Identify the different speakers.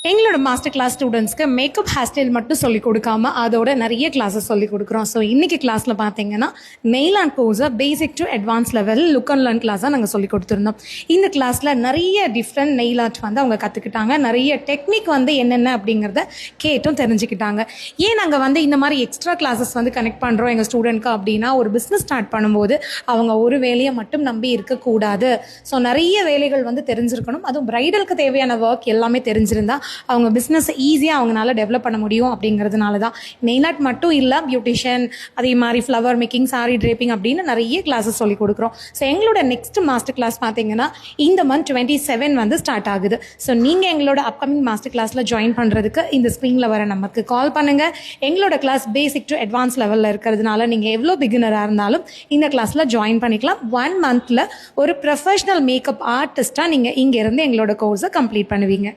Speaker 1: எங்களோட master class ஸ்டூடெண்ட்ஸ்க்கு makeup hair style மட்டும் சொல்லிக் கொடுக்காம அதோட நிறைய கிளாஸஸ் சொல்லிக் கொடுக்குறோம். ஸோ இன்னைக்கு கிளாஸில் பார்த்தீங்கன்னா நெயில் அண்ட் போஸை basic to advance level look and learn கிளாஸாக நாங்கள் சொல்லிக் கொடுத்துருந்தோம். இந்த கிளாஸில் நிறைய டிஃப்ரெண்ட் நெயில் ஆர்ட் வந்து அவங்க கற்றுக்கிட்டாங்க. நிறைய டெக்னிக் வந்து என்னென்ன அப்படிங்கிறத கேட்டும் தெரிஞ்சுக்கிட்டாங்க. ஏன் நாங்கள் வந்து இந்த மாதிரி எக்ஸ்ட்ரா கிளாஸஸ் வந்து கனெக்ட் பண்ணுறோம் எங்கள் ஸ்டூடெண்ட்க்கு அப்படின்னா, ஒரு பிஸ்னஸ் ஸ்டார்ட் பண்ணும்போது அவங்க ஒரு வேலையை மட்டும் நம்பி இருக்கக்கூடாது. ஸோ நிறைய வேலைகள் வந்து தெரிஞ்சிருக்கணும். அதுவும் பிரைடலுக்கு தேவையான ஒர்க் எல்லாமே தெரிஞ்சிருந்தா அவங்க பிஸ்னஸ் ஈஸியாக அவங்களால டெவலப் பண்ண முடியும். அப்படிங்கிறதுனால தான் நெயில் ஆர்ட் மட்டும் இல்லை, பியூட்டிஷியன், அதே மாதிரி ஃப்ளவர் மேக்கிங், சாரி ட்ரேப்பிங் அப்படின்னு நிறைய கிளாஸஸ் சொல்லிக் கொடுக்குறோம். ஸோ எங்களோட நெக்ஸ்ட் மாஸ்டர் கிளாஸ் பார்த்தீங்கன்னா இந்த மந்த் 27 வந்து ஸ்டார்ட் ஆகுது. ஸோ நீங்கள் எங்களோட அப்கமிங் மாஸ்டர் கிளாஸில் ஜாயின் பண்ணுறதுக்கு இந்த ஸ்க்ரீனில் வர நம்பருக்கு கால் பண்ணுங்கள். எங்களோட கிளாஸ் பேசிக் டு அட்வான்ஸ் லெவலில் இருக்கிறதுனால நீங்கள் எவ்வளோ பிகினராக இருந்தாலும் இந்த கிளாஸில் ஜாயின் பண்ணிக்கலாம். 1 மந்தில் ஒரு ப்ரொஃபஷனல் மேக்கப் ஆர்டிஸ்ட்டாக நீங்கள் இங்கேருந்து எங்களோட கோர்ஸை கம்ப்ளீட் பண்ணுவீங்க.